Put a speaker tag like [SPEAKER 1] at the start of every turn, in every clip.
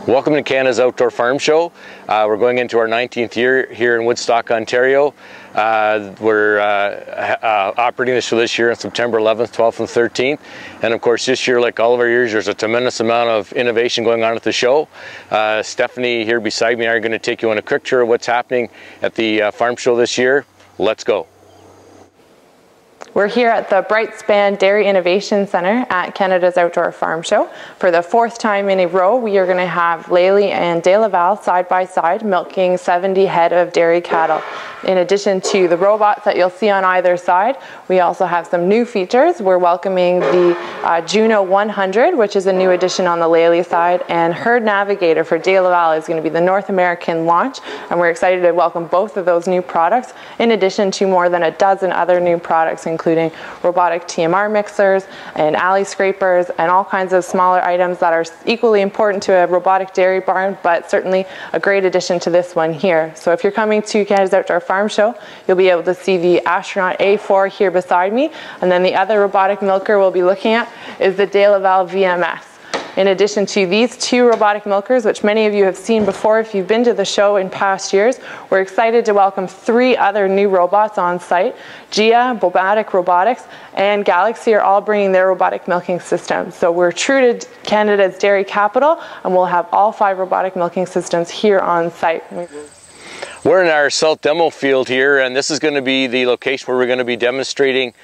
[SPEAKER 1] Welcome to Canada's Outdoor Farm Show. We're going into our 19th year here in Woodstock, Ontario. We're operating the show this year on September 11th, 12th, and 13th. And of course this year, like all of our years, there's a tremendous amount of innovation going on at the show. Stefanie here beside me and I are going to take you on a quick tour of what's happening at the farm show this year. Let's go.
[SPEAKER 2] We're here at the Brightspan Dairy Innovation Centre at Canada's Outdoor Farm Show. For the fourth time in a row, we are going to have Laley and De Laval side by side milking 70 head of dairy cattle. In addition to the robots that you'll see on either side, we also have some new features. We're welcoming the Juno 100, which is a new addition on the Laley side, and Herd Navigator for De Laval is going to be the North American launch, and we're excited to welcome both of those new products, in addition to more than a dozen other new products, including robotic TMR mixers and alley scrapers and all kinds of smaller items that are equally important to a robotic dairy barn, but certainly a great addition to this one here. So if you're coming to Canada's Outdoor Farm Show, you'll be able to see the Astronaut A4 here beside me, and then the other robotic milker we'll be looking at is the De Laval VMS. In addition to these two robotic milkers, which many of you have seen before if you've been to the show in past years, we're excited to welcome three other new robots on site. Gia, Bobatic Robotics, and Galaxy are all bringing their robotic milking systems. So we're true to Canada's dairy capital, and we'll have all 5 robotic milking systems here on site.
[SPEAKER 1] We're in our South demo field here, and this is going to be the location where we're going to be demonstrating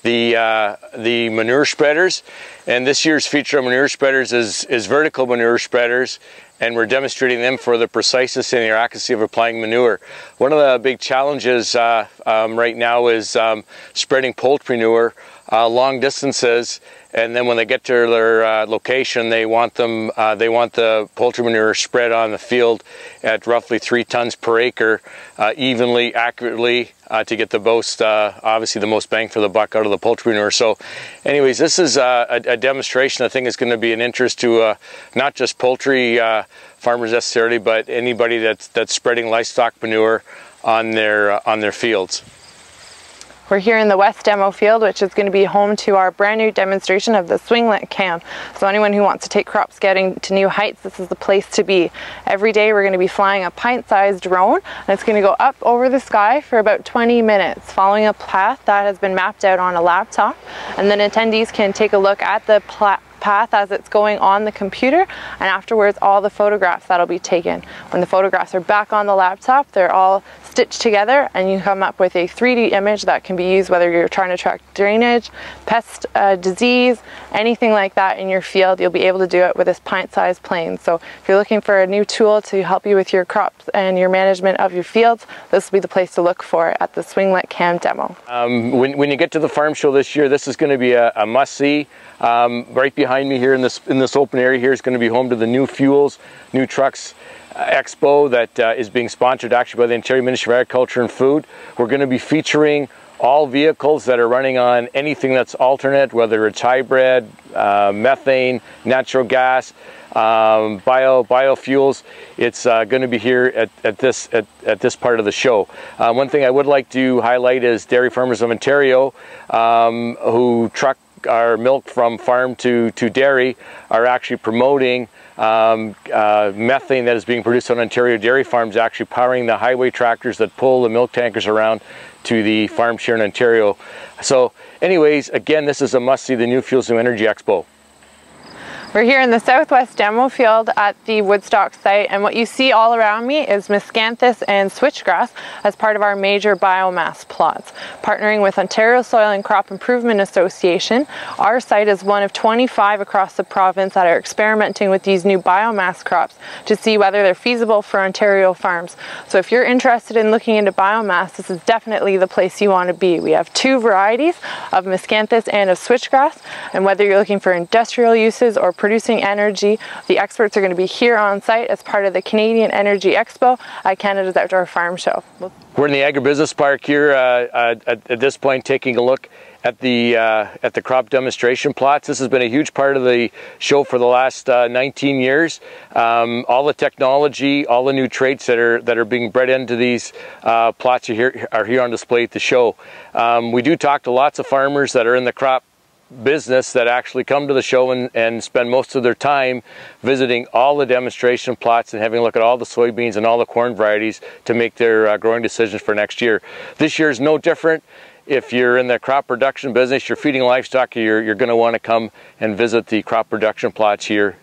[SPEAKER 1] the manure spreaders. And this year's feature of manure spreaders is vertical manure spreaders, and we're demonstrating them for the preciseness and the accuracy of applying manure. One of the big challenges right now is spreading poultry manure long distances, and then when they get to their location, they want the poultry manure spread on the field at roughly 3 tons per acre, evenly, accurately, to get the most, obviously the most bang for the buck out of the poultry manure. So anyways, this is a demonstration I think is going to be an interest to not just poultry farmers necessarily, but anybody that's spreading livestock manure on their fields.
[SPEAKER 2] We're here in the West Demo Field, which is going to be home to our brand new demonstration of the swinglet cam. So anyone who wants to take crop scouting to new heights, this is the place to be. Every day we're going to be flying a pint-sized drone, and it's going to go up over the sky for about 20 minutes, following a path that has been mapped out on a laptop. And then attendees can take a look at the path as it's going on the computer, and afterwards all the photographs that'll be taken. When the photographs are back on the laptop, they're all stitched together, and you come up with a 3D image that can be used whether you're trying to track drainage, pest disease, anything like that in your field. You'll be able to do it with this pint-sized plane. So if you're looking for a new tool to help you with your crops and your management of your fields, this will be the place to look for at the swinglet cam demo.
[SPEAKER 1] When you get to the farm show this year, this is going to be a must-see. Right behind me here in this open area here is going to be home to the New Fuels, New Trucks Expo that is being sponsored actually by the Ontario Ministry of Agriculture and Food. We're going to be featuring all vehicles that are running on anything that's alternate, whether it's hybrid, methane, natural gas, biofuels. It's going to be here at this part of the show. One thing I would like to highlight is Dairy Farmers of Ontario, who truck our milk from farm to dairy, are actually promoting methane that is being produced on Ontario dairy farms, actually powering the highway tractors that pull the milk tankers around to the farms here in Ontario. So anyways, again, this is a must-see, the New Fuels, New Energy Expo.
[SPEAKER 2] We're here in the Southwest Demo Field at the Woodstock site, and what you see all around me is miscanthus and switchgrass as part of our major biomass plots. Partnering with Ontario Soil and Crop Improvement Association, our site is one of 25 across the province that are experimenting with these new biomass crops to see whether they're feasible for Ontario farms. So if you're interested in looking into biomass, this is definitely the place you want to be. We have 2 varieties of miscanthus and of switchgrass, and whether you're looking for industrial uses or producing energy, the experts are going to be here on site as part of the Canadian Energy Expo at Canada's Outdoor Farm Show.
[SPEAKER 1] We're in the Agribusiness Park here at this point, taking a look at the crop demonstration plots. This has been a huge part of the show for the last 19 years. All the technology, all the new traits that are being bred into these plots are here on display at the show. We do talk to lots of farmers that are in the crop business that actually come to the show and spend most of their time visiting all the demonstration plots and having a look at all the soybeans and all the corn varieties to make their growing decisions for next year. This year is no different. If you're in the crop production business, you're feeding livestock, you're going to want to come and visit the crop production plots here.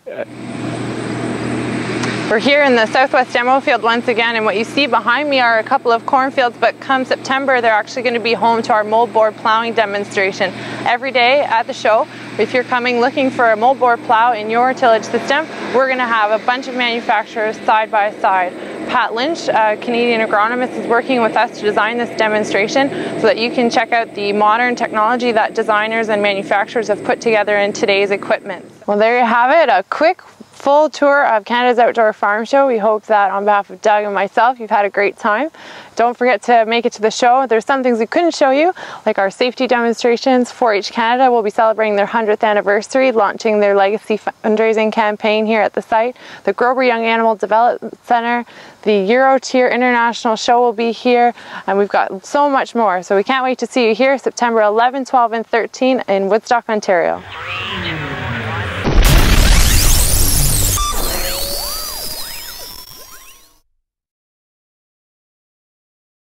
[SPEAKER 2] We're here in the Southwest demo field once again, and what you see behind me are a couple of cornfields, but come September they're actually going to be home to our moldboard plowing demonstration. Every day at the show, if you're coming looking for a moldboard plow in your tillage system, we're going to have a bunch of manufacturers side by side. Pat Lynch, a Canadian agronomist, is working with us to design this demonstration so that you can check out the modern technology that designers and manufacturers have put together in today's equipment. Well, there you have it, a quick full tour of Canada's Outdoor Farm Show. We hope that on behalf of Doug and myself, you've had a great time. Don't forget to make it to the show. There's some things we couldn't show you, like our safety demonstrations. 4-H Canada will be celebrating their 100th anniversary, launching their legacy fundraising campaign here at the site. The Grover Young Animal Development Center, the Eurotier International Show will be here, and we've got so much more. So we can't wait to see you here September 11, 12, and 13 in Woodstock, Ontario.